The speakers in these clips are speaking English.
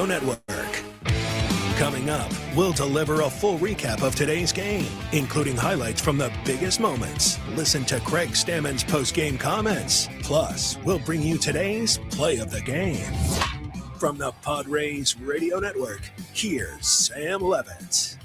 Radio Network. Coming up, we'll deliver a full recap of today's game, including highlights from the biggest moments. Listen to Craig Stammen's post-game comments. Plus, we'll bring you today's play of the game. From the Padres Radio Network, here's Sam Levitt.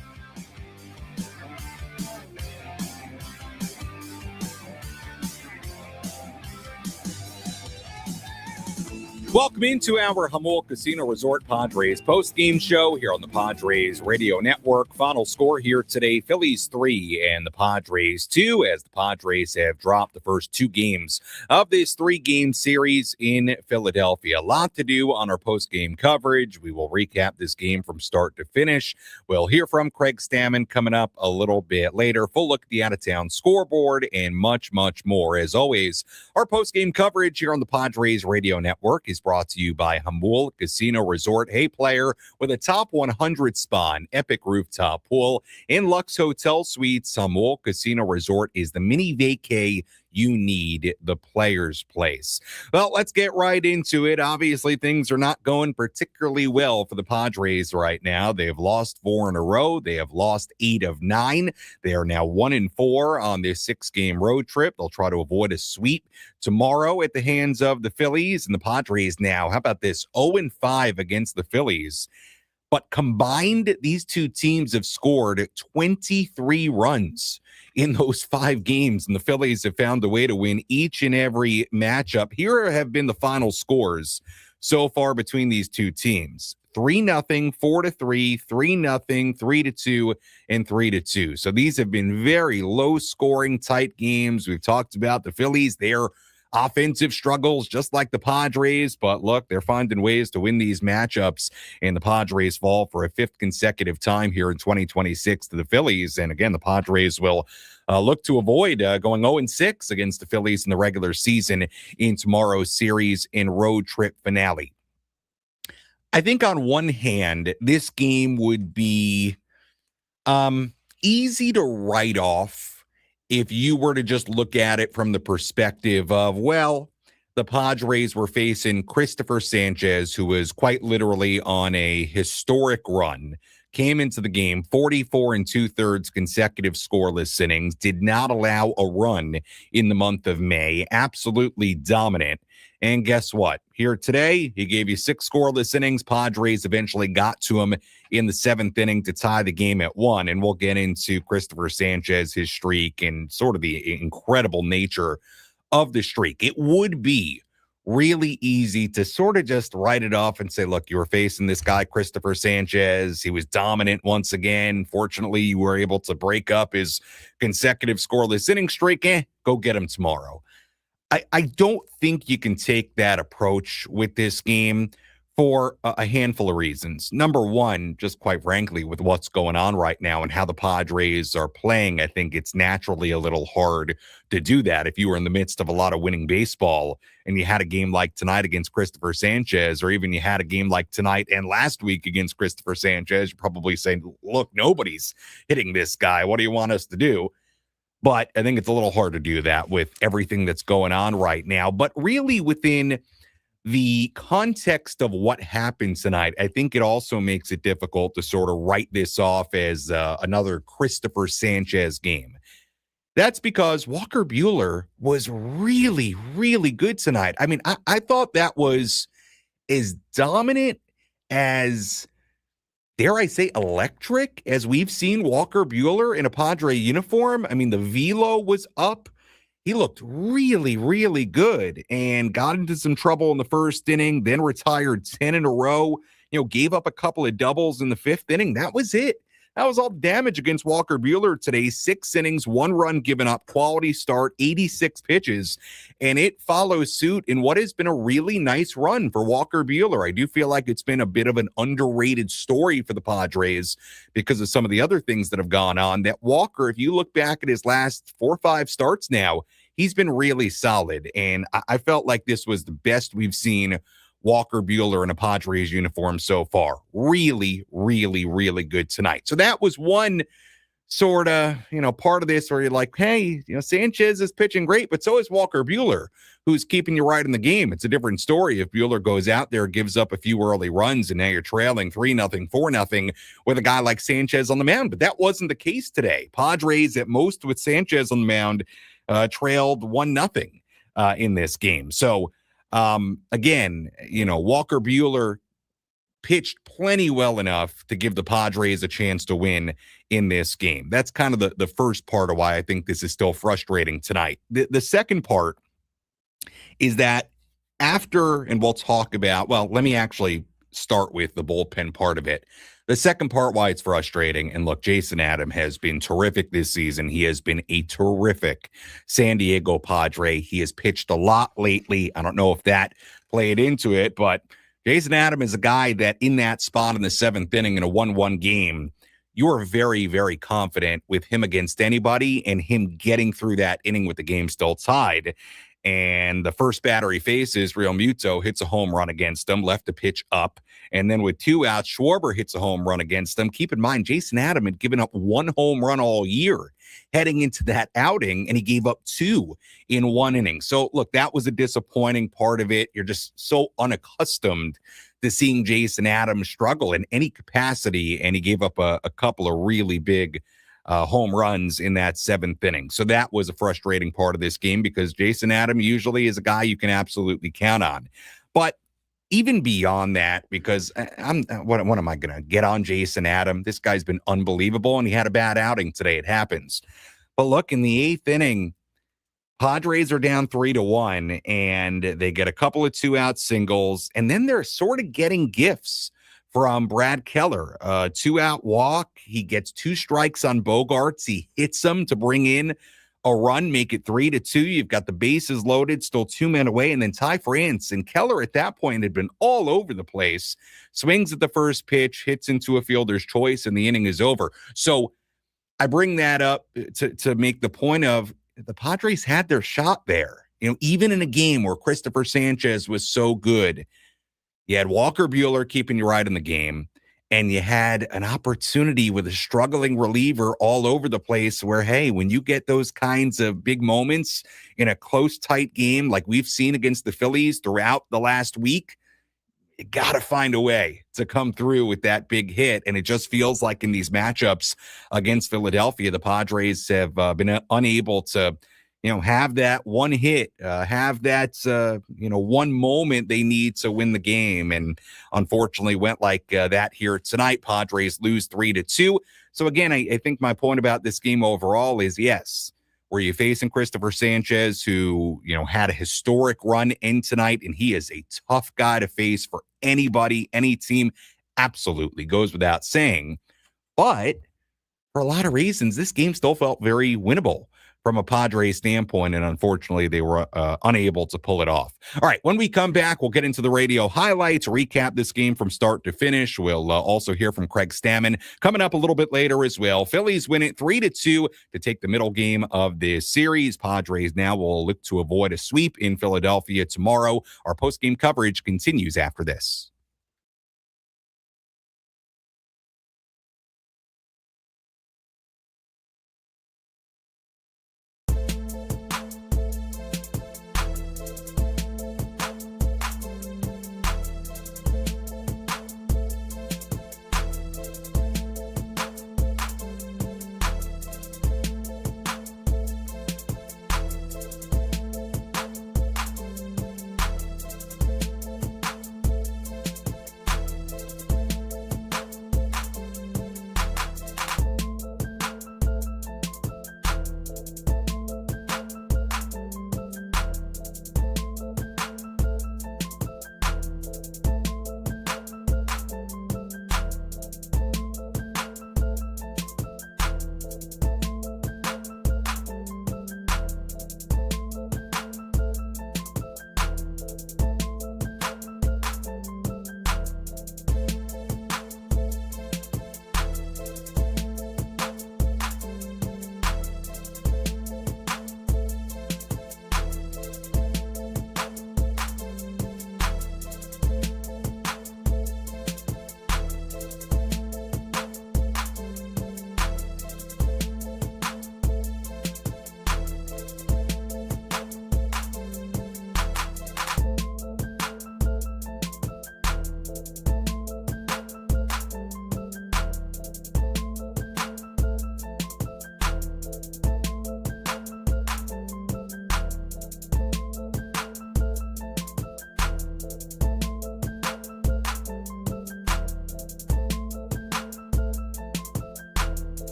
Welcome into our Jamul Casino Resort Padres post-game show here on the Padres Radio Network. Final score here today, Phillies 3 and the Padres 2, as the Padres have dropped the first two games of this three-game series in Philadelphia. A lot to do on our post-game coverage. We will recap this game from start to finish. We'll hear from Craig Stammen coming up a little bit later. Full look at the out-of-town scoreboard and much, much more. As always, our post-game coverage here on the Padres Radio Network is brought to you by Jamul Casino Resort. Hey, player, with a top 100 spa, an epic rooftop pool in Lux Hotel Suites, Jamul Casino Resort is the mini vacay you need, the player's place. Well, let's get right into it. Obviously, things are not going particularly well for the Padres right now. They have lost 4 in a row. They have lost 8 of 9. They are now 1-4 on this 6-game road trip. They'll try to avoid a sweep tomorrow at the hands of the Phillies. And the Padres now, how about this, 0-5 against the Phillies. But combined, these two teams have scored 23 runs in those 5 games, and the Phillies have found a way to win each and every matchup. Here have been the final scores so far between these two teams: 3-0, 4-3, 3-0, 3-2, and 3-2. So these have been very low-scoring, tight games. We've talked about the Phillies, their offensive struggles, just like the Padres, but look, they're finding ways to win these matchups, and the Padres fall for a 5th consecutive time here in 2026 to the Phillies. And again, the Padres will look to avoid going 0-6 against the Phillies in the regular season in tomorrow's series and road trip finale. I think on one hand, this game would be easy to write off if you were to just look at it from the perspective of, well, the Padres were facing Christopher Sanchez, who was quite literally on a historic run, came into the game 44 2/3 consecutive scoreless innings, did not allow a run in the month of May, absolutely dominant. And guess what? Here today, he gave you 6 scoreless innings. Padres eventually got to him in the 7th inning to tie the game at 1. And we'll get into Christopher Sanchez, his streak, and sort of the incredible nature of the streak. It would be really easy to sort of just write it off and say, look, you were facing this guy, Christopher Sanchez. He was dominant once again. Fortunately, you were able to break up his consecutive scoreless inning streak. Go get him tomorrow. I don't think you can take that approach with this game for a handful of reasons. Number one, just quite frankly, with what's going on right now and how the Padres are playing, I think it's naturally a little hard to do that. If you were in the midst of a lot of winning baseball and you had a game like tonight against Christopher Sanchez, or even you had a game like tonight and last week against Christopher Sanchez, you're probably saying, look, nobody's hitting this guy. What do you want us to do? But I think it's a little hard to do that with everything that's going on right now. But really within the context of what happened tonight, I think it also makes it difficult to sort of write this off as another Christopher Sanchez game. That's because Walker Buehler was really, really good tonight. I mean, I thought that was as dominant as, dare I say, electric as we've seen Walker Buehler in a Padre uniform. I mean, the velo was up. He looked really, really good and got into some trouble in the first inning, then retired 10 in a row, gave up a couple of doubles in the 5th inning. That was it. That was all damage against Walker Buehler today. 6 innings, 1 run given up, quality start, 86 pitches, and it follows suit in what has been a really nice run for Walker Buehler. I do feel like it's been a bit of an underrated story for the Padres because of some of the other things that have gone on. That Walker, if you look back at his last 4 or 5 starts now, he's been really solid, and I felt like this was the best we've seen Walker Buehler in a Padres uniform so far. Really, really, really good tonight. So that was one sort of, part of this where you're like, hey, Sanchez is pitching great, but so is Walker Buehler, who's keeping you right in the game. It's a different story if Buehler goes out there, gives up a few early runs, and now you're trailing 3-0, 4-0 with a guy like Sanchez on the mound. But that wasn't the case today. Padres, at most with Sanchez on the mound, trailed 1-0 in this game. So, again, Walker Buehler pitched plenty well enough to give the Padres a chance to win in this game. That's kind of the first part of why I think this is still frustrating tonight. The second part is that after, and we'll talk about, well, let me actually start with the bullpen part of it. The second part why it's frustrating, and look, Jason Adam has been terrific this season. He has been a terrific San Diego Padre. He has pitched a lot lately. I don't know if that played into it, but Jason Adam is a guy that in that spot in the seventh inning in a 1-1 game, you are very, very confident with him against anybody and him getting through that inning with the game still tied. And the first batter he faces, Real Muto, hits a home run against him, left the pitch up. And then with 2 outs, Schwarber hits a home run against him. Keep in mind, Jason Adam had given up 1 home run all year heading into that outing, and he gave up 2 in 1 inning. So, look, that was a disappointing part of it. You're just so unaccustomed to seeing Jason Adams struggle in any capacity, and he gave up a couple of really big home runs in that 7th inning. So that was a frustrating part of this game because Jason Adam usually is a guy you can absolutely count on. But even beyond that, because what am I going to get on Jason Adam? This guy's been unbelievable, and he had a bad outing today. It happens. But look, in the 8th inning, Padres are down 3-1, and they get a couple of 2-out singles, and then they're sort of getting gifts from Brad Keller. 2-out walk. He gets 2 strikes on Bogarts. He hits them to bring in a run, make it 3-2. You've got the bases loaded, still 2 men away, and then Ty France. And Keller at that point had been all over the place. Swings at the first pitch, hits into a fielder's choice, and the inning is over. So I bring that up to make the point of the Padres had their shot there. Even in a game where Christopher Sanchez was so good, you had Walker Buehler keeping you right in the game, and you had an opportunity with a struggling reliever all over the place where, hey, when you get those kinds of big moments in a close, tight game like we've seen against the Phillies throughout the last week, you got to find a way to come through with that big hit. And it just feels like in these matchups against Philadelphia, the Padres have been unable to have that one hit, have that, one moment they need to win the game. And unfortunately went like that here tonight. Padres lose 3-2. So again, I think my point about this game overall is, yes, were you facing Christopher Sanchez, who, had a historic run in tonight, and he is a tough guy to face for anybody, any team, absolutely goes without saying. But for a lot of reasons, this game still felt very winnable from a Padres standpoint, and unfortunately, they were unable to pull it off. All right, when we come back, we'll get into the radio highlights, recap this game from start to finish. We'll also hear from Craig Stammen coming up a little bit later as well. Phillies win it 3-2 to take the middle game of this series. Padres now will look to avoid a sweep in Philadelphia tomorrow. Our postgame coverage continues after this.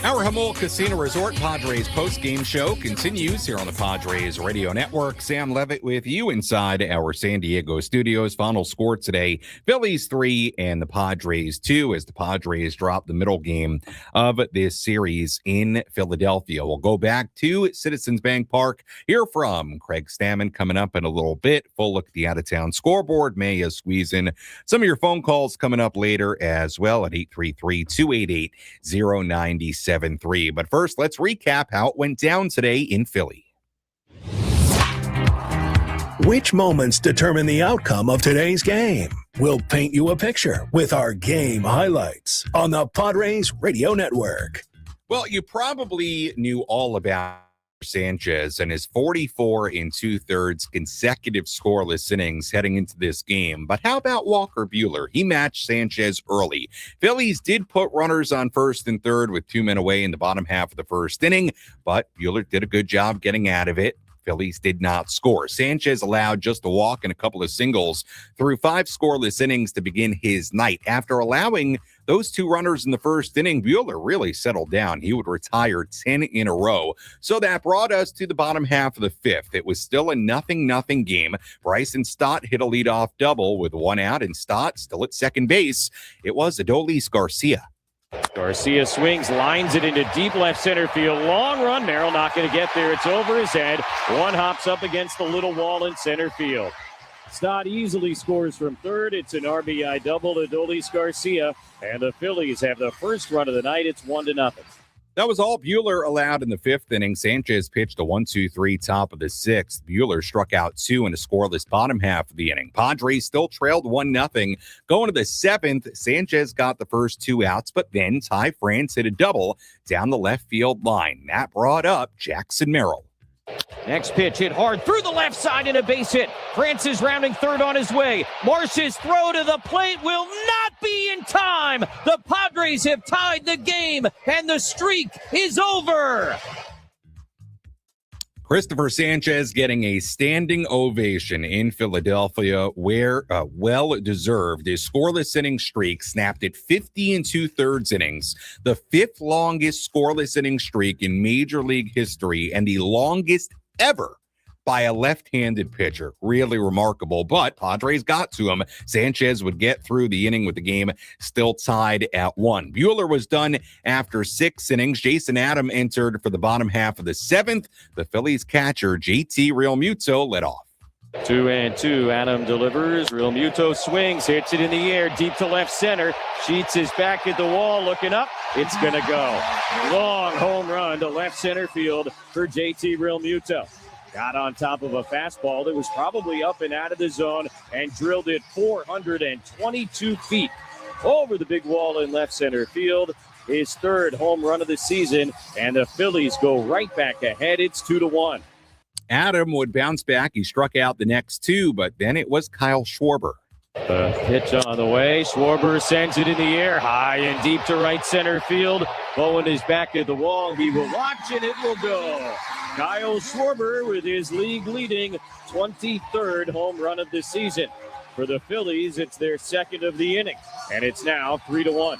Our Jamul Casino Resort Padres post-game show continues here on the Padres Radio Network. Sam Levitt with you inside our San Diego studios. Final score today, Phillies 3 and the Padres 2 as the Padres drop the middle game of this series in Philadelphia. We'll go back to Citizens Bank Park, hear from Craig Stammen coming up in a little bit. Full look at the out-of-town scoreboard. May squeeze in some of your phone calls coming up later as well at 833-288-0973. But first, let's recap how it went down today in Philly. Which moments determine the outcome of today's game? We'll paint you a picture with our game highlights on the Padres Radio Network. Well, you probably knew all about Sanchez and his 44 2/3 consecutive scoreless innings heading into this game. But how about Walker Buehler? He matched Sanchez early. Phillies did put runners on first and third with 2 men away in the bottom half of the first inning, but Buehler did a good job getting out of it. Phillies did not score. Sanchez allowed just a walk and a couple of singles through 5 scoreless innings to begin his night. After allowing those 2 runners in the first inning, Buehler really settled down. He would retire 10 in a row. So that brought us to the bottom half of the 5th. It was still a 0-0 game. Bryson Stott hit a leadoff double with 1 out, and Stott still at second base. It was Adolis Garcia. Garcia swings, lines it into deep left center field. Long run. Merrill not going to get there. It's over his head. One hops up against the little wall in center field. Stott easily scores from third. It's an RBI double to Adolis Garcia. And the Phillies have the first run of the night. It's 1-0. That was all Buehler allowed in the 5th inning. Sanchez pitched a 1-2-3 top of the 6th. Buehler struck out 2 in a scoreless bottom half of the inning. Padres still trailed 1-0. Going to the 7th, Sanchez got the first 2 outs, but then Ty France hit a double down the left field line. That brought up Jackson Merrill. Next pitch hit hard through the left side and a base hit. France is rounding third on his way. Marsh's throw to the plate will not be in time. The Padres have tied the game and the streak is over. Christopher Sanchez getting a standing ovation in Philadelphia where well-deserved. His scoreless inning streak snapped at 50 2/3 innings, the 5th longest scoreless inning streak in Major League history and the longest ever by a left-handed pitcher. Really remarkable, but Padres got to him. Sanchez would get through the inning with the game still tied at 1. Buehler was done after 6 innings. Jason Adam entered for the bottom half of the 7th. The Phillies catcher, JT Realmuto, led off. 2-2. Adam delivers. Realmuto swings, hits it in the air, deep to left center. Sheets is back at the wall, looking up. It's going to go. Long home run to left center field for JT Realmuto. Got on top of a fastball that was probably up and out of the zone and drilled it 422 feet over the big wall in left center field. His 3rd home run of the season, and the Phillies go right back ahead. It's 2-1. Adam would bounce back. He struck out the next 2, but then it was Kyle Schwarber. The pitch on the way. Schwarber sends it in the air, high and deep to right center field. Bowen is back at the wall. He will watch, and it will go. Kyle Schwarber with his league-leading 23rd home run of the season. For the Phillies, it's their 2nd of the inning, and it's now 3-1.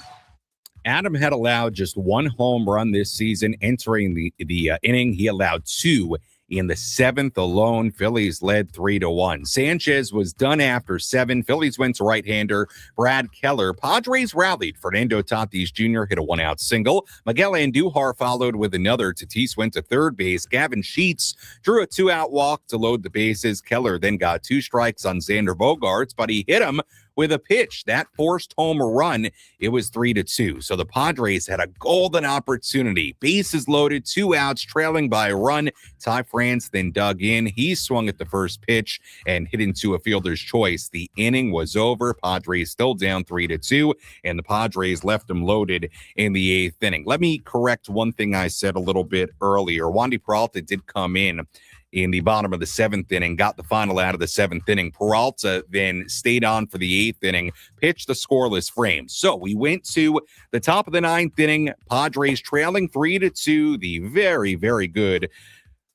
Adam had allowed just 1 home run this season. Entering the inning, he allowed 2 in the 7th alone. Phillies led 3-1. Sanchez was done after 7. Phillies went to right-hander Brad Keller. Padres rallied. Fernando Tatis Jr. hit a 1-out single. Miguel Andujar followed with another. Tatis went to third base. Gavin Sheets drew a 2-out walk to load the bases. Keller then got 2 strikes on Xander Bogaerts, but he hit him with a pitch that forced home a run. It was 3-2. So the Padres had a golden opportunity. Bases loaded, 2 outs, trailing by a run. Ty France then dug in. He swung at the first pitch and hit into a fielder's choice. The inning was over. Padres still down 3-2, and the Padres left them loaded in the 8th inning. Let me correct one thing I said a little bit earlier. Wandy Peralta did come in the bottom of the 7th inning, got the final out of the 7th inning. Peralta then stayed on for the 8th inning, pitched the scoreless frame. So we went to the top of the 9th inning, Padres trailing 3-2. The very, very good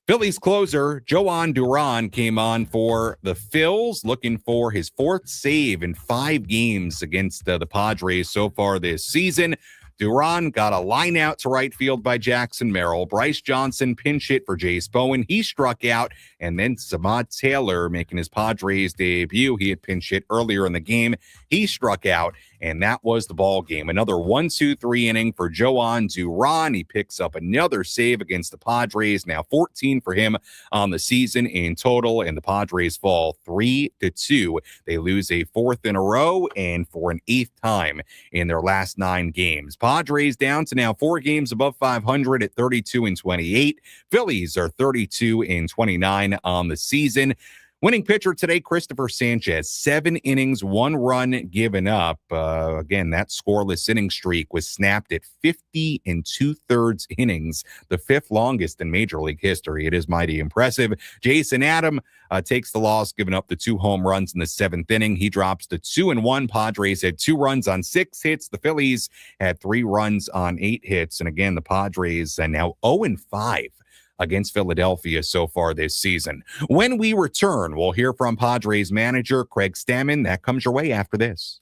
Phillies closer, Joan Duran, came on for the Phils, looking for his 4th save in 5 games against the Padres so far this season. Duran got a line out to right field by Jackson Merrill. Bryce Johnson pinch hit for Jace Bowen. He struck out. And then Samad Taylor making his Padres debut. He had pinch hit earlier in the game. He struck out, and that was the ball game. Another 1-2-3 inning for Joan Duran. He picks up another save against the Padres. Now 14 for him on the season in total, and the Padres fall 3-2. They lose a fourth in a row and for an eighth time in their last 9 games. Padres down to now 4 games above 500 at 32-28. Phillies are 32-29 on the season. Winning pitcher today, Christopher Sanchez, 7 innings, 1 run given up. Again, that scoreless inning streak was snapped at 50 2/3 innings, the 5th longest in Major League history. It is mighty impressive. Jason Adam takes the loss, giving up the 2 home runs in the 7th inning. He drops to 2-1. Padres had 2 runs on 6 hits. The Phillies had 3 runs on 8 hits. And again, the Padres are now 0-5. Against Philadelphia so far this season. When we return, we'll hear from Padres manager Craig Stammen. That comes your way after this.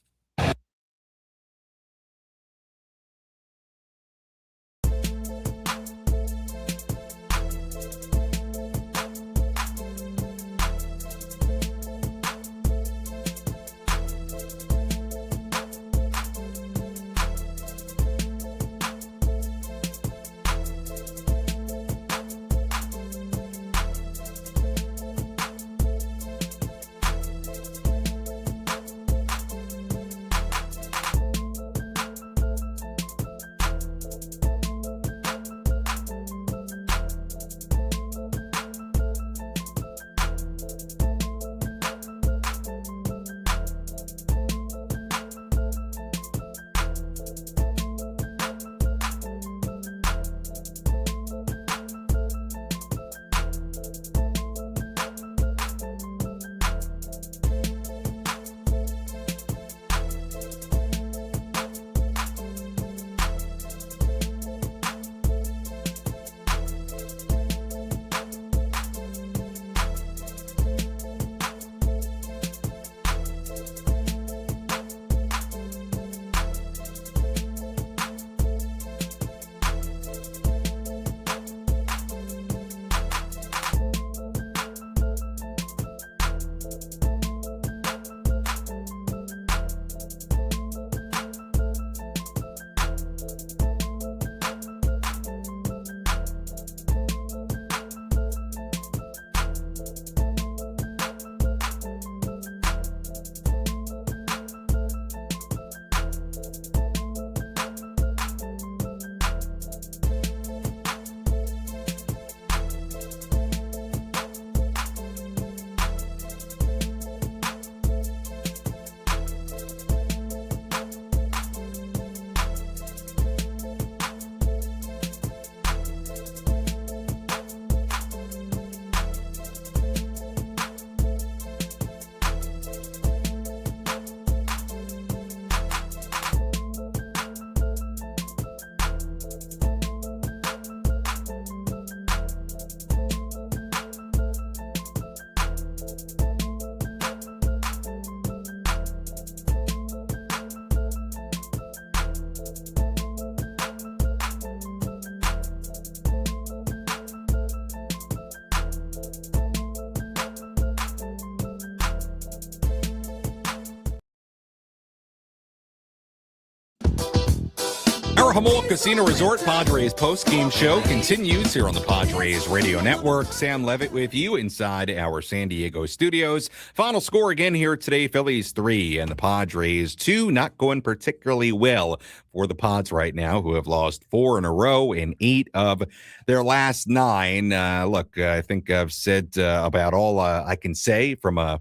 Our Jamul Casino Resort Padres postgame show continues here on the Padres Radio Network. Sam Levitt with you inside our San Diego studios. Final score again here today, Phillies 3 and the Padres 2. Not going particularly well for the Pods right now, who have lost 4 in a row in 8 of their last 9. Look, I think I've said about all I can say from a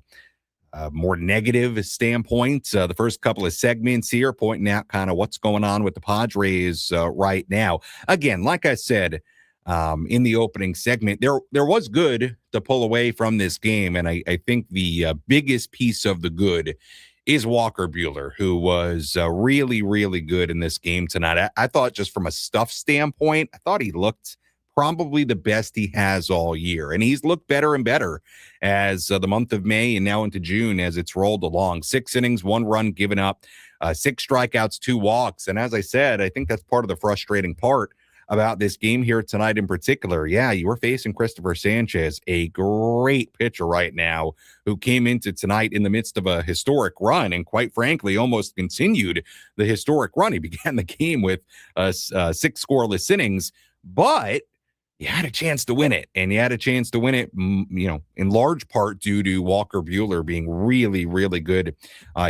more negative standpoint. The first couple of segments here pointing out kind of what's going on with the Padres right now. Again, like I said in the opening segment, there was good to pull away from this game, and I think the biggest piece of the good is Walker Buehler, who was really, really good in this game tonight. I thought just from a stuff standpoint, I thought he looked probably the best he has all year. And he's looked better and better as the month of May and now into June as it's rolled along. 6 innings, 1 run given up. 6 strikeouts, 2 walks. And as I said, I think that's part of the frustrating part about this game here tonight in particular. Yeah, you were facing Christopher Sanchez, a great pitcher right now, who came into tonight in the midst of a historic run and quite frankly almost continued the historic run. He began the game with 6 scoreless innings, but you had a chance to win it, and you had a chance to win it, in large part due to Walker Buehler being really, really good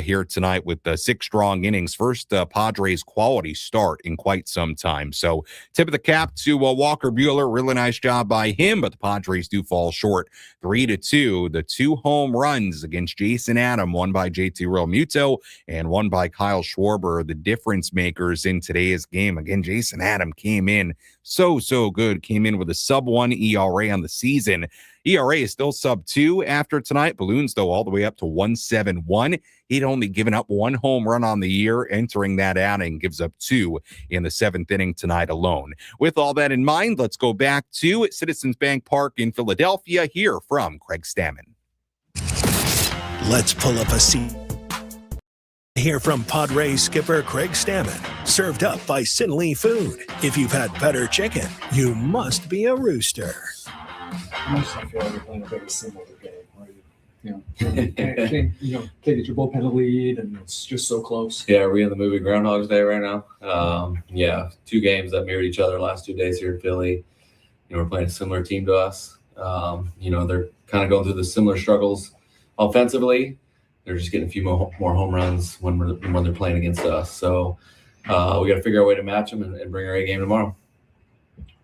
here tonight with 6 strong innings. First Padres quality start in quite some time. So tip of the cap to Walker Buehler. Really nice job by him, but the Padres do fall short 3-2. The 2 home runs against Jason Adam, one by JT Realmuto and one by Kyle Schwarber, the difference makers in today's game. Again, Jason Adam came in so good, came in with a sub-1 ERA on the season. ERA is still sub-2 after tonight. Balloons, though, all the way up to 1.71. He'd only given up 1 home run on the year. Entering that outing, gives up 2 in the 7th inning tonight alone. With all that in mind, let's go back to Citizens Bank Park in Philadelphia. Hear from Craig Stammen. Let's pull up a seat. Hear from Padres skipper Craig Stammen. Served up by Sinley Food. If you've had better chicken, you must be a rooster. I feel like we're playing a very similar game, right? Can't get your bullpen a lead, and it's just so close. Yeah, are we in the movie Groundhog's Day right now? 2 games that mirrored each other last 2 days here in Philly. We're playing a similar team to us. They're kind of going through the similar struggles offensively. They're just getting a few more home runs when they're playing against us. So we got to figure out a way to match them and bring our A game tomorrow.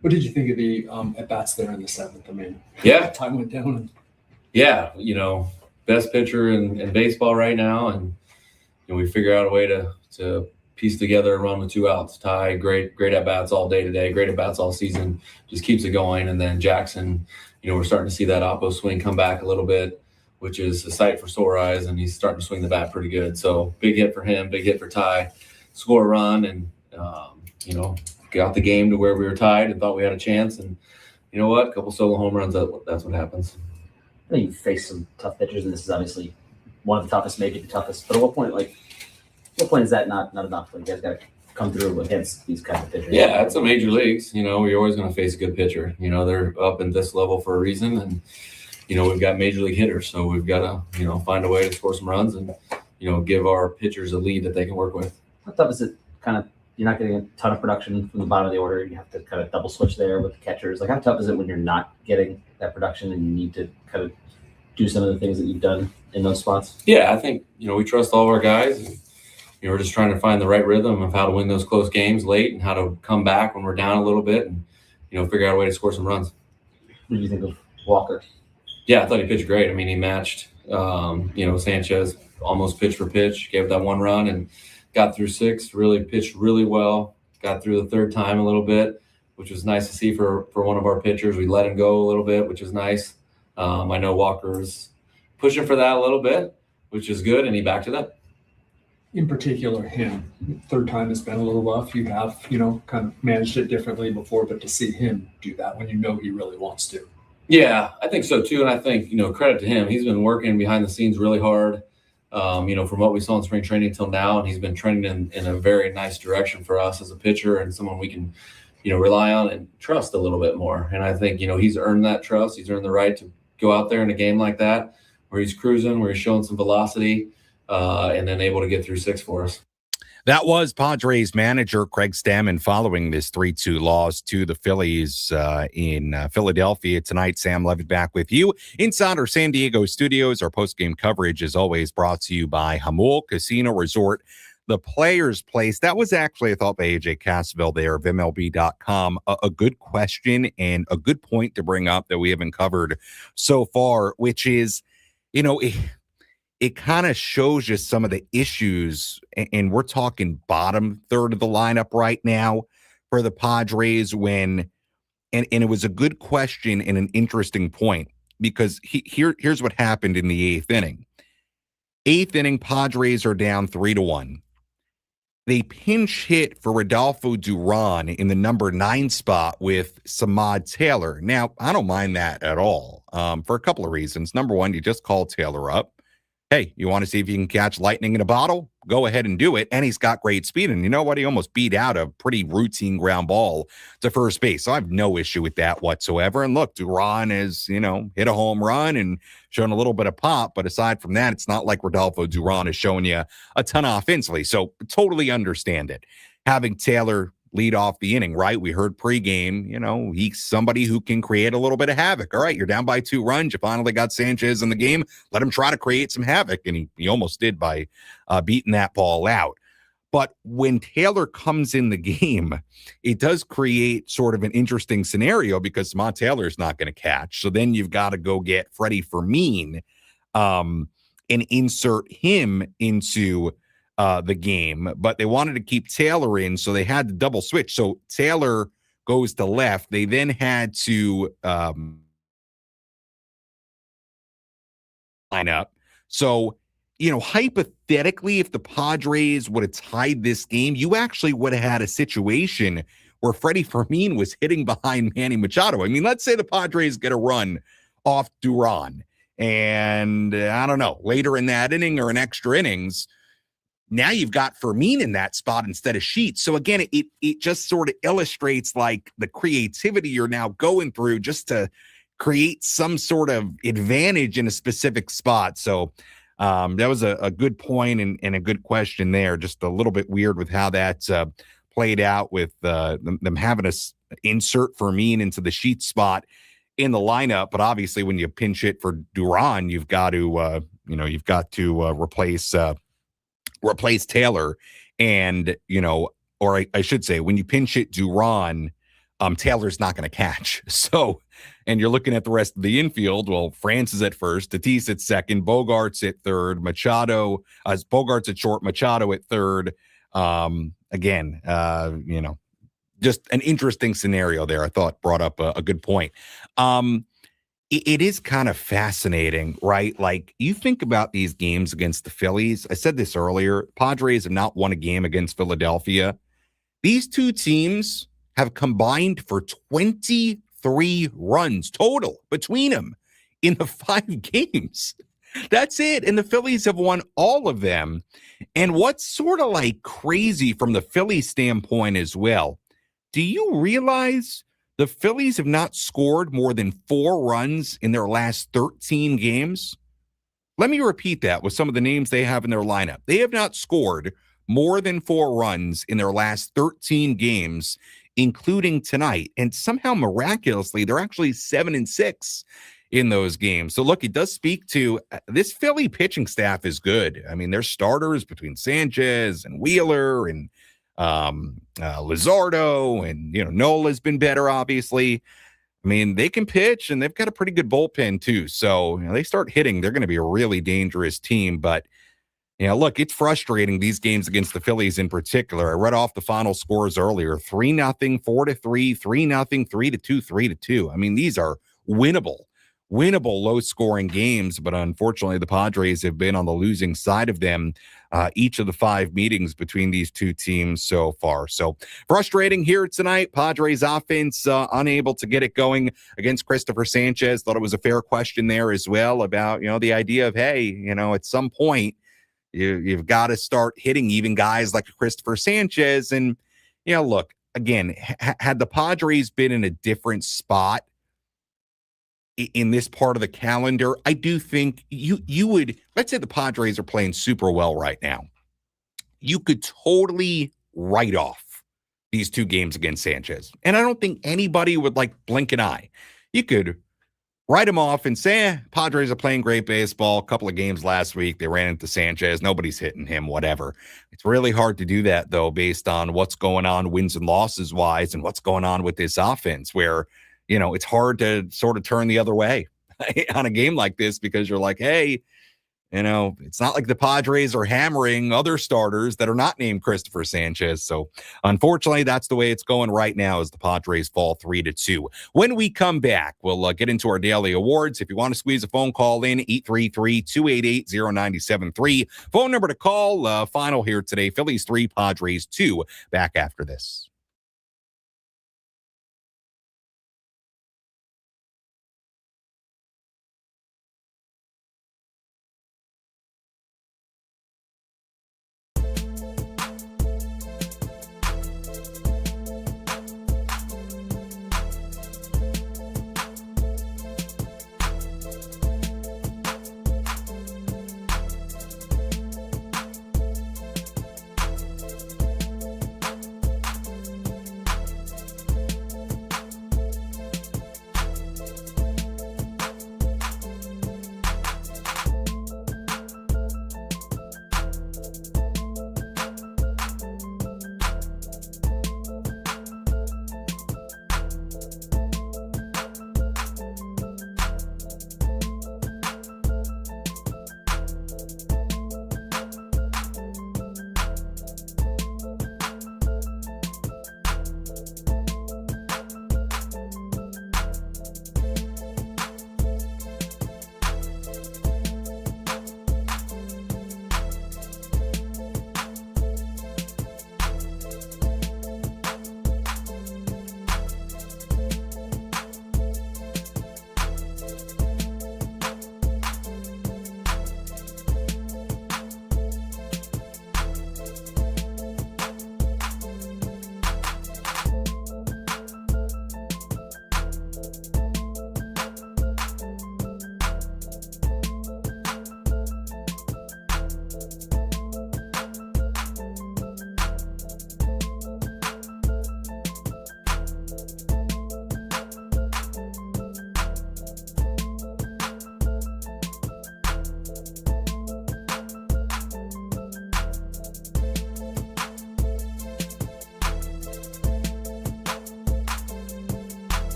What did you think of the at-bats there in the 7th? I mean, yeah, time went down. Yeah, best pitcher in baseball right now, and we figure out a way to piece together a run with 2 outs. Ty, great at-bats all day today, great at-bats all season, just keeps it going. And then Jackson, we're starting to see that oppo swing come back a little bit, which is a sight for sore eyes, and he's starting to swing the bat pretty good. So big hit for him, big hit for Ty, score a run, and got the game to where we were tied and thought we had a chance. And you know what? A couple solo home runs, that's what happens. I think you've faced some tough pitchers, and this is obviously one of the toughest, maybe the toughest. But at what point is that not enough? Like, you guys got to come through against these kinds of pitchers. Yeah, it's a major leagues. You're always going to face a good pitcher. They're up in this level for a reason, and we've got major league hitters, so we've got to find a way to score some runs and give our pitchers a lead that they can work with. How tough is it? Kind of, you're not getting a ton of production from the bottom of the order. You have to kind of double switch there with the catchers. Like, how tough is it when you're not getting that production and you need to kind of do some of the things that you've done in those spots? Yeah, I think we trust all of our guys. And, we're just trying to find the right rhythm of how to win those close games late and how to come back when we're down a little bit and figure out a way to score some runs. What do you think of Walker? Yeah, I thought he pitched great. I mean, he matched Sanchez almost pitch for pitch, gave that 1 run and got through 6, really pitched really well, got through the 3rd time a little bit, which was nice to see for one of our pitchers. We let him go a little bit, which is nice. I know Walker's pushing for that a little bit, which is good, and he backed it up. In particular, him. 3rd time has been a little rough. You have, kind of managed it differently before, but to see him do that when he really wants to. Yeah, I think so too. And I think, credit to him. He's been working behind the scenes really hard, from what we saw in spring training until now. And he's been trending in a very nice direction for us as a pitcher and someone we can, rely on and trust a little bit more. And I think, he's earned that trust. He's earned the right to go out there in a game like that where he's cruising, where he's showing some velocity, and then able to get through 6 for us. That was Padres manager Craig Stammen following this 3-2 loss to the Phillies in Philadelphia tonight. Sam Levitt back with you inside our San Diego studios. Our postgame coverage is always brought to you by Jamul Casino Resort, the Players Place. That was actually a thought by AJ Cassavell there of MLB.com. A good question and a good point to bring up that we haven't covered so far, which is, it kind of shows you some of the issues, and we're talking bottom third of the lineup right now for the Padres and it was a good question and an interesting point because here's what happened in the 8th inning. 8th inning, Padres are down 3-1. They pinch hit for Rodolfo Duran in the number 9 spot with Samad Taylor. Now, I don't mind that at all for a couple of reasons. Number one, you just call Taylor up. hey, you want to see if you can catch lightning in a bottle? Go ahead and do it. And he's got great speed. And you know what? He almost beat out a pretty routine ground ball to first base. So I have no issue with that whatsoever. And look, Duran has, hit a home run and shown a little bit of pop. But aside from that, it's not like Rodolfo Duran is showing you a ton offensively. So totally understand it. Having Taylor lead off the inning, right? We heard pregame, he's somebody who can create a little bit of havoc. All right, you're down by 2 runs. You finally got Sanchez in the game. Let him try to create some havoc. And he almost did by beating that ball out. But when Taylor comes in the game, it does create sort of an interesting scenario because Samant Taylor is not going to catch. So then you've got to go get Freddie Fermin and insert him into the game, but they wanted to keep Taylor in, so they had to double switch. So Taylor goes to left. They then had to line up. So, hypothetically, if the Padres would have tied this game, you actually would have had a situation where Freddie Fermin was hitting behind Manny Machado. I mean, let's say the Padres get a run off Duran, and I don't know, later in that inning or in extra innings, now you've got Fermin in that spot instead of Sheets. So again, it just sort of illustrates like the creativity you're now going through just to create some sort of advantage in a specific spot. So that was a good point and a good question there. Just a little bit weird with how that played out with them having to insert Fermin into the Sheets spot in the lineup. But obviously, when you pinch it for Duran, you've got to replace Taylor and, or I should say, when you pinch hit Duran, Taylor's not going to catch. So, and you're looking at the rest of the infield. Well, France is at first, Tatis at second, Bogarts at third, Machado, Bogarts at short, Machado at third. Just an interesting scenario there. I thought brought up a good point. It is kind of fascinating, right? Like you think about these games against the Phillies. I said this earlier. Padres have not won a game against Philadelphia. These two teams have combined for 23 runs total between them in the 5 games. That's it. And the Phillies have won all of them. And what's sort of like crazy from the Phillies standpoint as well, do you realize the Phillies have not scored more than 4 runs in their last 13 games? Let me repeat that with some of the names they have in their lineup. They have not scored more than 4 runs in their last 13 games, including tonight. And somehow, miraculously, they're actually 7-6 in those games. So, look, it does speak to this Philly pitching staff is good. I mean, their starters between Sanchez and Wheeler and Lizardo and Nola's been better, obviously. I mean, they can pitch and they've got a pretty good bullpen too. So they start hitting, they're going to be a really dangerous team. But look, it's frustrating these games against the Phillies in particular. I read off the final scores earlier: 3-0, 4-3, 3-0, 3-2, 3-2. I mean, these are winnable low-scoring games, but unfortunately, the Padres have been on the losing side of them each of the 5 meetings between these two teams so far. So frustrating here tonight. Padres offense unable to get it going against Christopher Sanchez. Thought it was a fair question there as well about, the idea of, hey, at some point, you've got to start hitting even guys like Christopher Sanchez. And, look, again, had the Padres been in a different spot in this part of the calendar, I do think you would, let's say the Padres are playing super well right now. You could totally write off these 2 games against Sanchez. And I don't think anybody would blink an eye. You could write them off and say, Padres are playing great baseball. A couple of games last week, they ran into Sanchez. Nobody's hitting him, whatever. It's really hard to do that, though, based on what's going on wins and losses wise and what's going on with this offense where, it's hard to sort of turn the other way on a game like this because you're like, hey, it's not like the Padres are hammering other starters that are not named Christopher Sanchez. So unfortunately, that's the way it's going right now as the Padres fall 3-2. When we come back, we'll get into our daily awards. If you want to squeeze a phone call in, 833-288-0973. Phone number to call. Final here today, Phillies 3, Padres 2. Back after this.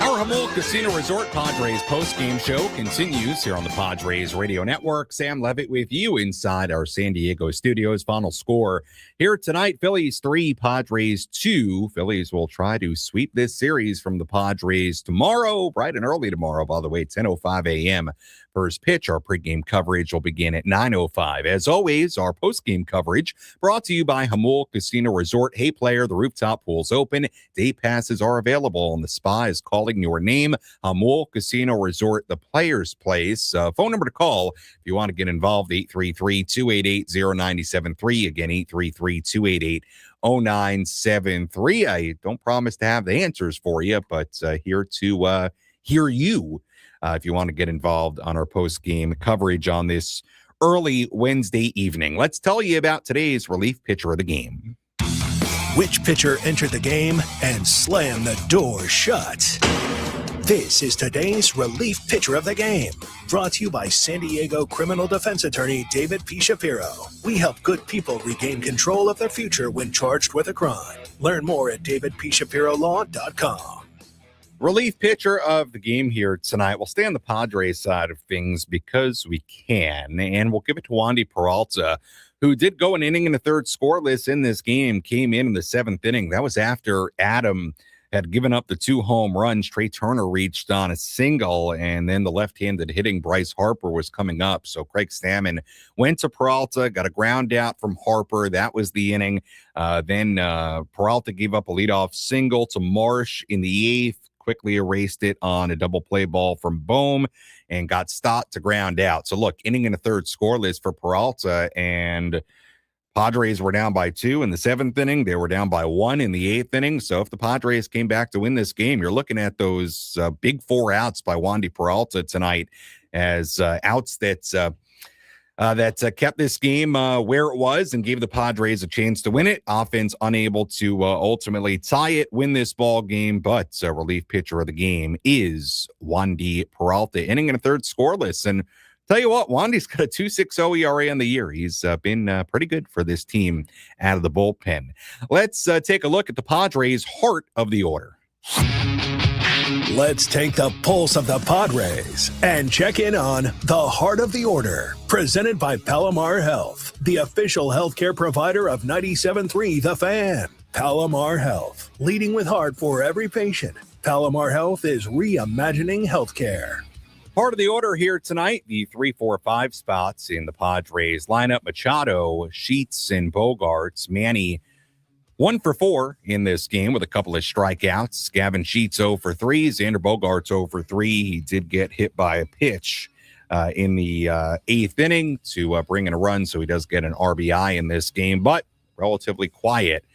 Our Jamul Casino Resort Padres post-game show continues here on the Padres Radio Network. Sam Levitt with you inside our San Diego studios. Final score here tonight, Phillies 3, Padres 2. Phillies will try to sweep this series from the Padres tomorrow, bright and early tomorrow, by the way, 10:05 a.m. First pitch. Our pregame coverage will begin at 9:05. As always, our postgame coverage brought to you by Jamul Casino Resort. Hey, player, the rooftop pool's open. Day passes are available, and the spa is calling your name. Jamul Casino Resort, the player's place. Phone number to call if you want to get involved, 833-288-0973. Again, 833-288-0973. I don't promise to have the answers for you, but here to hear you if you want to get involved on our post-game coverage on this early Wednesday evening. Let's tell you about today's relief pitcher of the game. Which pitcher entered the game and slammed the door shut? This is today's relief pitcher of the game, brought to you by San Diego criminal defense attorney David P. Shapiro. We help good people regain control of their future when charged with a crime. Learn more at davidpshapirolaw.com. Relief pitcher of the game here tonight. We'll stay on the Padres side of things because we can, and we'll give it to Wandy Peralta, who did go an inning and a third scoreless in this game, came in the seventh inning. That was after Adam had given up the 2 home runs. Trey Turner reached on a single, and then the left-handed hitting Bryce Harper was coming up. So Craig Stammen went to Peralta, got a ground out from Harper. That was the inning. Then Peralta gave up a leadoff single to Marsh in the 8th, quickly erased it on a double play ball from Bohm, and got Stott to ground out. So look, inning and a third scoreless for Peralta, and Padres were down by 2 in the 7th inning. They were down by 1 in the 8th inning. So if the Padres came back to win this game, you're looking at those big 4 outs by Wandy Peralta tonight as outs that kept this game where it was and gave the Padres a chance to win it. Offense unable to ultimately tie it, win this ball game, but relief pitcher of the game is Wandy Peralta, inning and a third scoreless. And tell you what, Wandy's got a 2.60 ERA on the year. He's been pretty good for this team out of the bullpen. Let's take a look at the Padres' heart of the order. Let's take the pulse of the Padres and check in on the Heart of the Order, presented by Palomar Health, the official healthcare provider of 97.3 The Fan. Palomar Health, leading with heart for every patient. Palomar Health is reimagining healthcare. Part of the order here tonight, the 3, 4, 5 spots in the Padres lineup: Machado, Sheets, and Bogarts. Manny 1 for 4 in this game with a couple of strikeouts. Gavin Sheets 0 for 3. Xander Bogaerts 0 for 3. He did get hit by a pitch in the 8th inning to bring in a run, so he does get an RBI in this game, but relatively quiet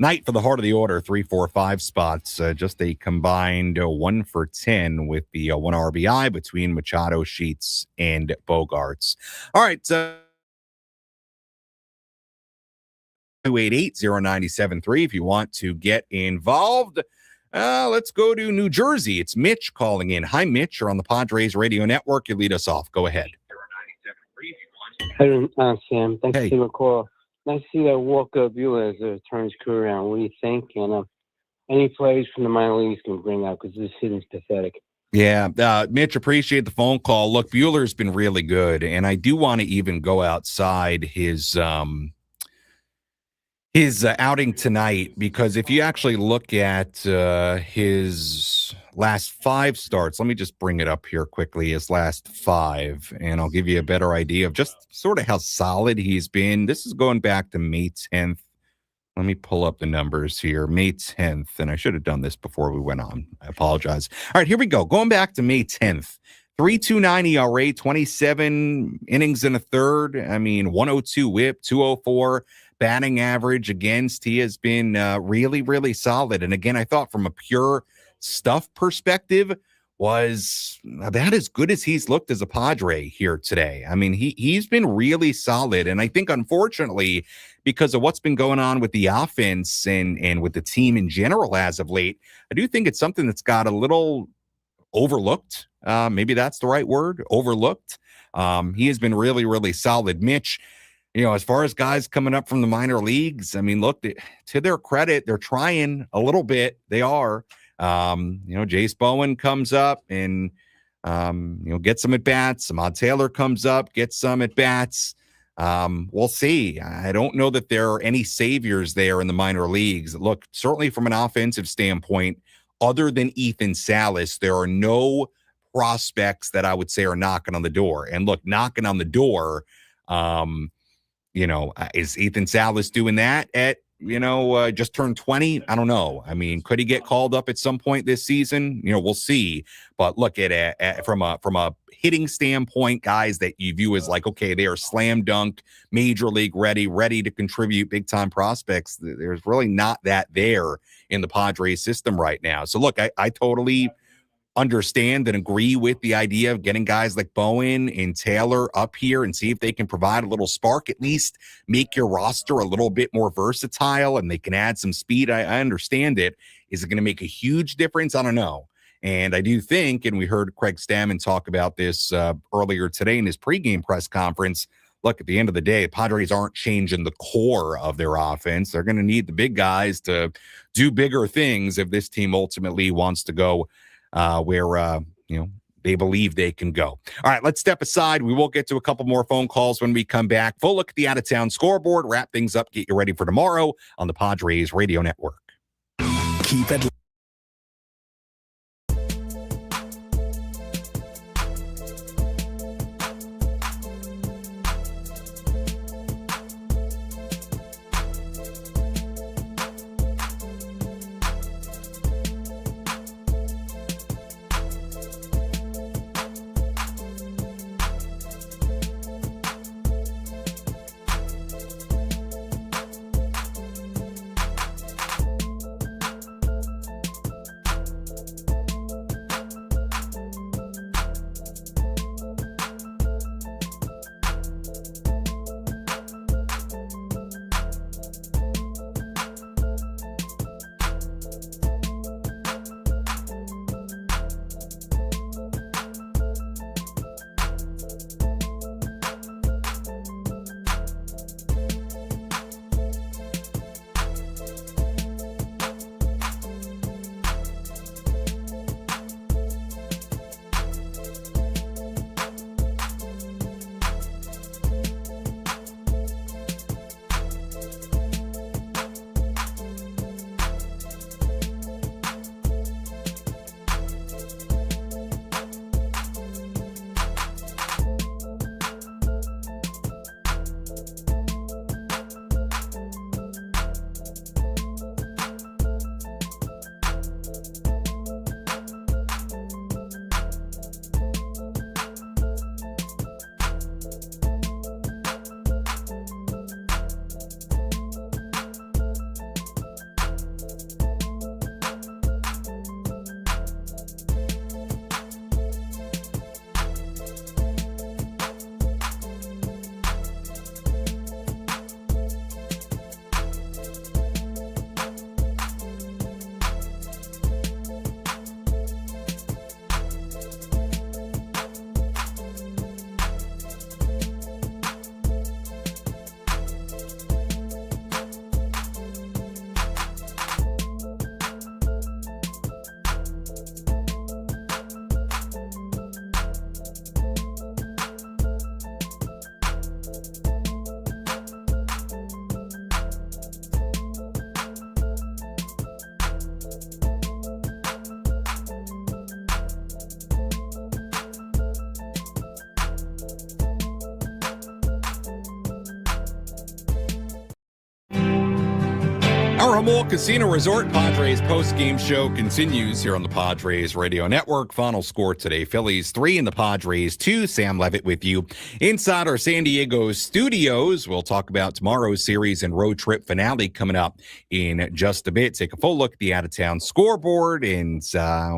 night for the heart of the order, 3, 4, 5 spots. Just a combined 1 for 10 with the 1 RBI between Machado, Sheets, and Bogarts. All right, 288-0973 if you want to get involved. Let's go to New Jersey. It's Mitch calling in. Hi, Mitch. You're on the Padres Radio Network. You lead us off. Go ahead. Hey, Sam. Thanks Hey. for the call. Nice to see that Walker Buehler has turned his career around. What do you think? And any plays from the minor leagues can bring out, because this hitting's pathetic. Yeah, Mitch, appreciate the phone call. Look, Buehler's been really good, and I do want to even go outside his outing tonight, because if you actually look at his last 5 starts, let me just bring it up here quickly, his last 5, and I'll give you a better idea of just sort of how solid he's been. This is going back to May 10th. Let me pull up the numbers here. May 10th, and I should have done this before we went on. I apologize. All right, here we go. Going back to May 10th. 3.29 ERA, 27 innings and a third. I mean, 102 whip, 204 batting average against. He has been really, really solid. And again, I thought from a pure stuff perspective was about as good as he's looked as a Padre here today. I mean, he's been really solid. And I think, unfortunately, because of what's been going on with the offense and with the team in general as of late, I do think it's something that's got a little overlooked. Maybe that's the right word, overlooked. He has been really, really solid. Mitch, you know, as far as guys coming up from the minor leagues, I mean, look, to their credit, they're trying a little bit. They are. Jace Bowen comes up and, gets some at-bats. Ahmad Taylor comes up, gets some at-bats. We'll see. I don't know that there are any saviors there in the minor leagues. Look, certainly from an offensive standpoint, other than Ethan Salas, there are no prospects that I would say are knocking on the door. And look, knocking on the door, is Ethan Salas doing that at, just turned 20? I don't know. I mean, could he get called up at some point this season? We'll see. But look at from a hitting standpoint, guys that you view as like, okay, they are slam dunk, major league ready to contribute, big time prospects. There's really not that there in the Padres system right now. So look, I totally understand and agree with the idea of getting guys like Bowen and Taylor up here and see if they can provide a little spark, at least make your roster a little bit more versatile and they can add some speed. I understand it. Is it going to make a huge difference? I don't know. And I do think, and we heard Craig Stammen talk about this earlier today in his pregame press conference, look, at the end of the day, Padres aren't changing the core of their offense. They're going to need the big guys to do bigger things if this team ultimately wants to go where they believe they can go. All right, let's step aside. We will get to a couple more phone calls when we come back. Full look at the out-of-town scoreboard, wrap things up, get you ready for tomorrow on the Padres Radio Network. Keep it Our Jamul Casino Resort Padres post-game show continues here on the Padres Radio Network. Final score today, Phillies 3 and the Padres 2. Sam Levitt with you inside our San Diego studios. We'll talk about tomorrow's series and road trip finale coming up in just a bit. Take a full look at the out-of-town scoreboard, and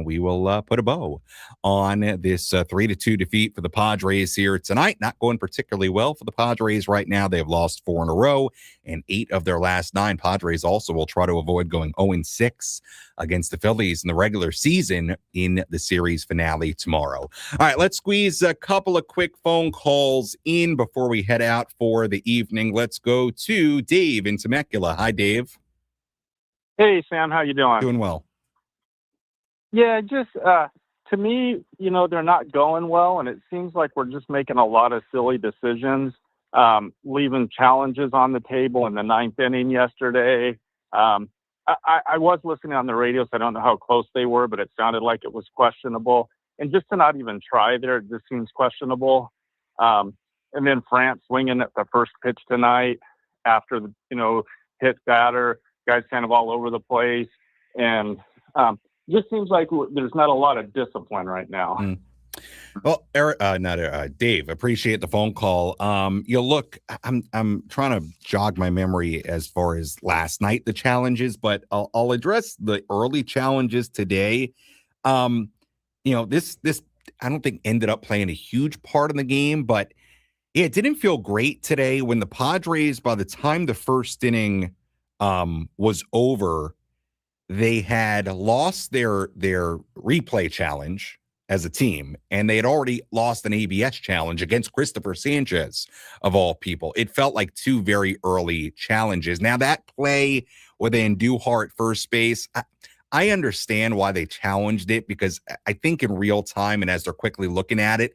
we will put a bow on this 3-2 defeat for the Padres here tonight. Not going particularly well for the Padres right now. They've lost 4 in a row and 8 of their last 9. Padres also will try to avoid going 0-6 against the Phillies in the regular season in the series finale tomorrow. All right, let's squeeze a couple of quick phone calls in before we head out for the evening. Let's go to Dave in Temecula. Hi, Dave. Hey, Sam. How you doing? Doing well. Yeah, just to me, they're not going well, and it seems like we're just making a lot of silly decisions, leaving challenges on the table in the ninth inning yesterday. I was listening on the radio, so I don't know how close they were, but it sounded like it was questionable. And just to not even try there, it just seems questionable. And then France swinging at the first pitch tonight after hit batter, guys kind of all over the place, and just seems like there's not a lot of discipline right now. Well, Dave, appreciate the phone call. Look, I'm trying to jog my memory as far as last night, the challenges, but I'll address the early challenges today. This I don't think ended up playing a huge part in the game, but it didn't feel great today when the Padres, by the time the first inning was over, they had lost their replay challenge as a team, and they had already lost an ABS challenge against Christopher Sanchez, of all people. It felt like two very early challenges. Now, that play with Andujar at first base, I understand why they challenged it, because I think in real time and as they're quickly looking at it,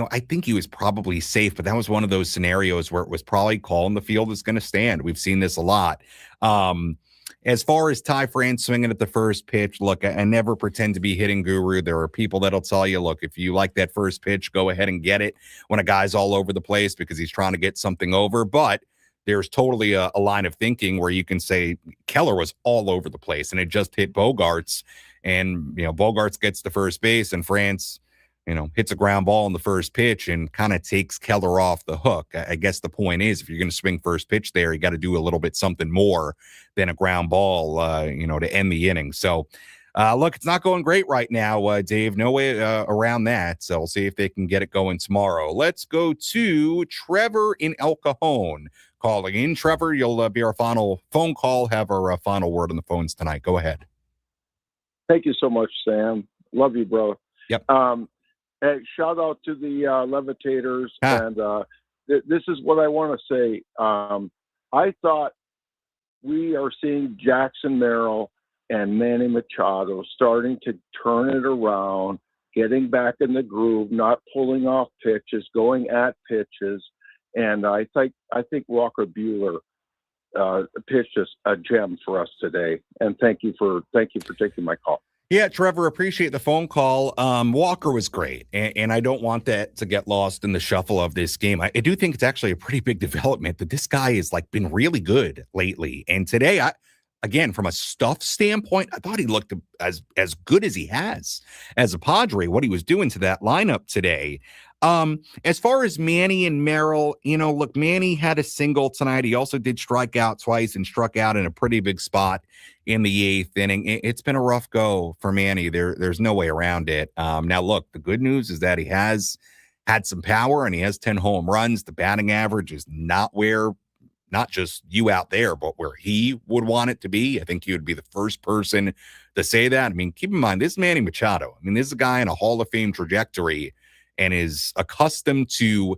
I think he was probably safe, but that was one of those scenarios where it was probably calling the field is going to stand. We've seen this a lot. As far as Ty France swinging at the first pitch, look, I never pretend to be hitting guru. There are people that'll tell you, look, if you like that first pitch, go ahead and get it when a guy's all over the place because he's trying to get something over. But there's totally a line of thinking where you can say Keller was all over the place and it just hit Bogarts, and, Bogarts gets to first base and France, hits a ground ball in the first pitch and kind of takes Keller off the hook. I guess the point is, if you're going to swing first pitch there, you got to do a little bit something more than a ground ball, to end the inning. So, look, it's not going great right now, Dave. No way around that. So we'll see if they can get it going tomorrow. Let's go to Trevor in El Cajon calling in. Trevor, you'll be our final phone call, have our final word on the phones tonight. Go ahead. Thank you so much, Sam. Love you, bro. Yep. Hey, shout out to the Levitators. And this is what I want to say. I thought we are seeing Jackson Merrill and Manny Machado starting to turn it around, getting back in the groove, not pulling off pitches, going at pitches. And I think Walker Buehler pitched us a gem for us today. And thank you for taking my call. Yeah, Trevor, appreciate the phone call. Walker was great, and I don't want that to get lost in the shuffle of this game. I do think it's actually a pretty big development that this guy has been really good lately. And today, again, from a stuff standpoint, I thought he looked as good as he has as a Padre, what he was doing to that lineup today. As far as Manny and Merrill, look, Manny had a single tonight. He also did strike out twice and struck out in a pretty big spot in the eighth inning. It's been a rough go for Manny. There's no way around it. Now, look, the good news is that he has had some power and he has 10 home runs. The batting average is not just you out there, but where he would want it to be. I think he would be the first person to say that. I mean, keep in mind, this is Manny Machado. I mean, this is a guy in a Hall of Fame trajectory and is accustomed to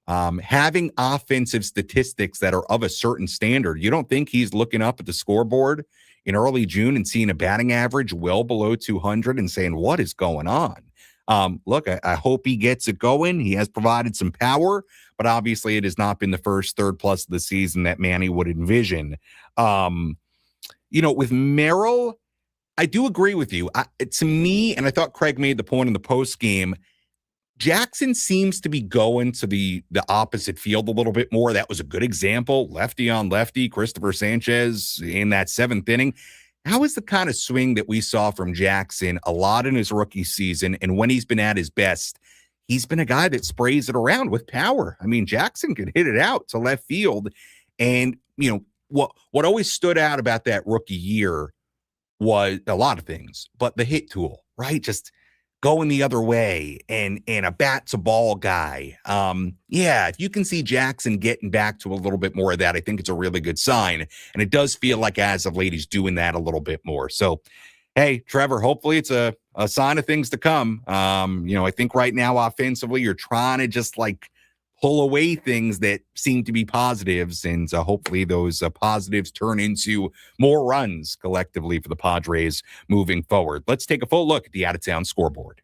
having offensive statistics that are of a certain standard. You don't think he's looking up at the scoreboard in early June and seeing a batting average well below 200 and saying, what is going on? Look, I hope he gets it going. He has provided some power, but obviously it has not been the first third plus of the season that Manny would envision. With Merrill, I do agree with you. To me, and I thought Craig made the point in the post game, Jackson seems to be going to the opposite field a little bit more. That was a good example. Lefty on lefty, Christopher Sanchez in that seventh inning. How is the kind of swing that we saw from Jackson a lot in his rookie season? And when he's been at his best, he's been a guy that sprays it around with power. I mean, Jackson could hit it out to left field. And, what always stood out about that rookie year was a lot of things, but the hit tool, right? Just going the other way and a bat to ball guy. If you can see Jackson getting back to a little bit more of that, I think it's a really good sign. And it does feel like as of late, he's doing that a little bit more. So, hey, Trevor, hopefully it's a sign of things to come. I think right now offensively, you're trying to just pull away things that seem to be positives, and hopefully those positives turn into more runs collectively for the Padres moving forward. Let's take a full look at the out-of-town scoreboard.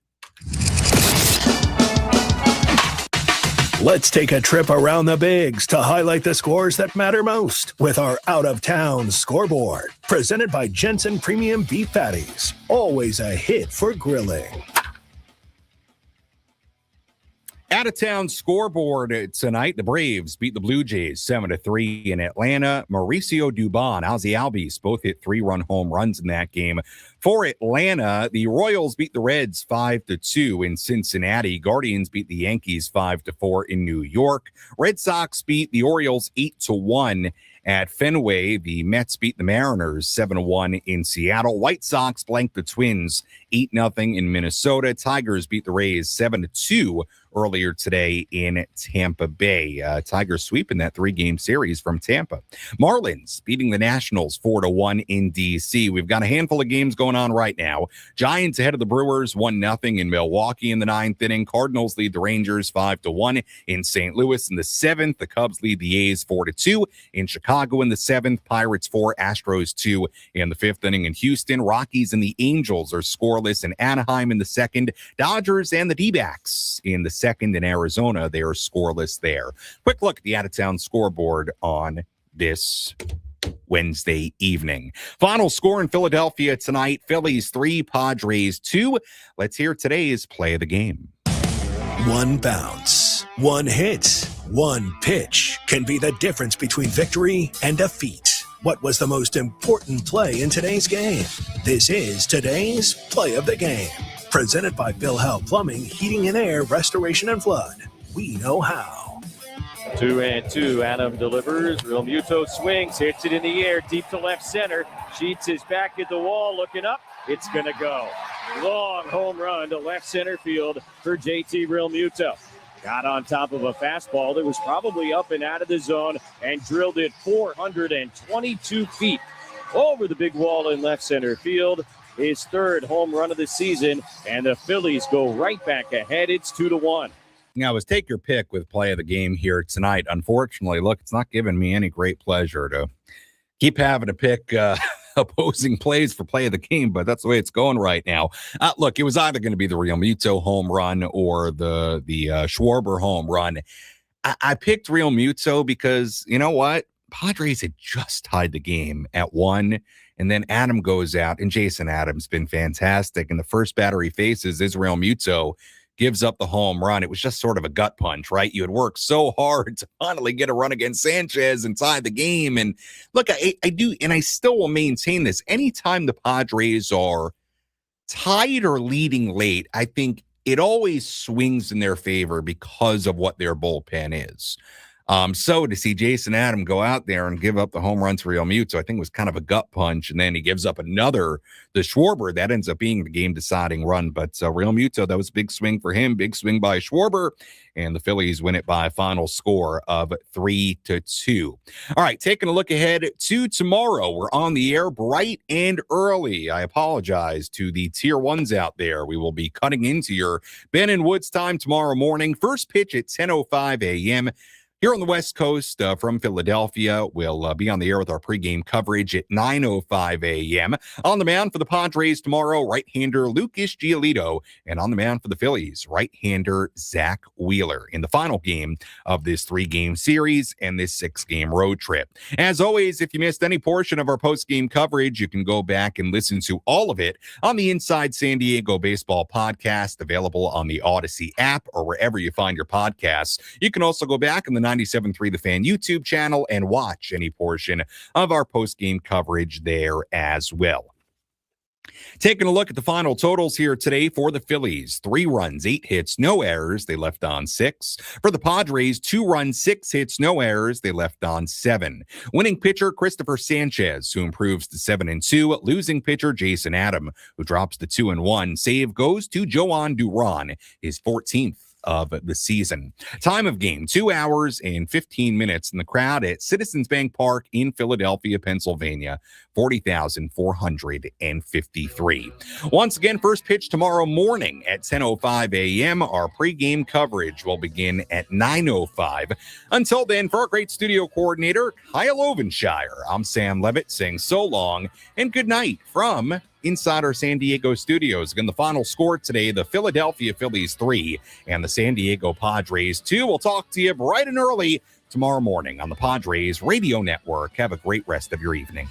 Let's take a trip around the bigs to highlight the scores that matter most with our out-of-town scoreboard. Presented by Jensen Premium Beef Patties. Always a hit for grilling. Out-of-town scoreboard tonight. The Braves beat the Blue Jays 7-3 in Atlanta. Mauricio Dubon, Ozzie Albies both hit 3-run home runs in that game. For Atlanta, the Royals beat the Reds 5-2 in Cincinnati. Guardians beat the Yankees 5-4 in New York. Red Sox beat the Orioles 8-1 at Fenway. The Mets beat the Mariners 7-1 in Seattle. White Sox blanked the Twins 8-0 in Minnesota. Tigers beat the Rays 7-2 earlier today in Tampa Bay. Tigers sweeping that 3-game series from Tampa. Marlins beating the Nationals 4-1 in D.C. We've got a handful of games going on right now. Giants ahead of the Brewers 1-0 in Milwaukee in the 9th inning. Cardinals lead the Rangers 5-1 in St. Louis in the 7th. The Cubs lead the A's 4-2 in Chicago in the 7th. Pirates 4, Astros 2 in the 5th inning in Houston. Rockies and the Angels are scoreless in Anaheim in the 2nd. Dodgers and the D-backs in the 2nd in Arizona. They are scoreless there. Quick look at the out-of-town scoreboard on this Wednesday evening. Final score in Philadelphia tonight, Phillies 3, Padres 2. Let's hear today's play of the game. One bounce, one hit, one pitch can be the difference between victory and defeat. What was the most important play in today's game? This is today's play of the game. Presented by Bill Howe Plumbing, Heating and Air, Restoration and Flood. We know how. 2-2. Adam delivers. Real Muto swings, hits it in the air, deep to left center. Sheets is back at the wall, looking up. It's going to go. Long home run to left center field for JT Real Muto. Got on top of a fastball that was probably up and out of the zone and drilled it 422 feet over the big wall in left center field. His 3rd home run of the season, and the Phillies go right back ahead. It's 2-1. Now, let's take your pick with play of the game here tonight. Unfortunately, look, it's not giving me any great pleasure to keep having to pick opposing plays for play of the game, but that's the way it's going right now. Look, it was either going to be the Real Muto home run or the Schwarber home run. I picked Real Muto because, you know what? Padres had just tied the game at 1, and then Adam goes out, and Jason Adams been fantastic. And the first batter he faces is Real Muto, gives up the home run. It was just sort of a gut punch, right? You had worked so hard to finally get a run against Sanchez and tie the game. And look, I do, and I still will maintain this. Anytime the Padres are tied or leading late, I think it always swings in their favor because of what their bullpen is. So to see Jason Adam go out there and give up the home run to Real Muto, I think was kind of a gut punch. And then he gives up another, the Schwarber, that ends up being the game deciding run. But Real Muto, that was a big swing for him, big swing by Schwarber, and the Phillies win it by a final score of 3-2. All right, taking a look ahead to tomorrow. We're on the air bright and early. I apologize to the tier 1s out there. We will be cutting into your Ben and Woods time tomorrow morning. First pitch at 10:05 a.m. Here on the West Coast from Philadelphia. We'll be on the air with our pregame coverage at 9:05 a.m. On the mound for the Padres tomorrow, right-hander Lucas Giolito. And on the mound for the Phillies, right-hander Zach Wheeler in the final game of this 3-game series and this 6-game road trip. As always, if you missed any portion of our post-game coverage, you can go back and listen to all of it on the Inside San Diego Baseball podcast, available on the Odyssey app or wherever you find your podcasts. You can also go back on the 97.3 The Fan YouTube channel and watch any portion of our post-game coverage there as well. Taking a look at the final totals here today for the Phillies. 3 runs, 8 hits, no errors. They left on 6. For the Padres, 2 runs, 6 hits, no errors. They left on 7. Winning pitcher, Christopher Sanchez, who improves to 7-2. Losing pitcher, Jason Adam, who drops to 2-1. Save goes to Joan Duran, his 14th of the season. Time of game, 2 hours and 15 minutes, and the crowd at Citizens Bank Park in Philadelphia, Pennsylvania, 40,453. Once again, first pitch tomorrow morning at 10:05 a.m. Our pregame coverage will begin at 9:05. Until then, for our great studio coordinator, Kyle Ovenshire, I'm Sam Levitt saying so long and good night from inside our San Diego studios. Again, the final score today, the Philadelphia Phillies 3 and the San Diego Padres 2. We'll talk to you bright and early tomorrow morning on the Padres Radio Network. Have a great rest of your evening.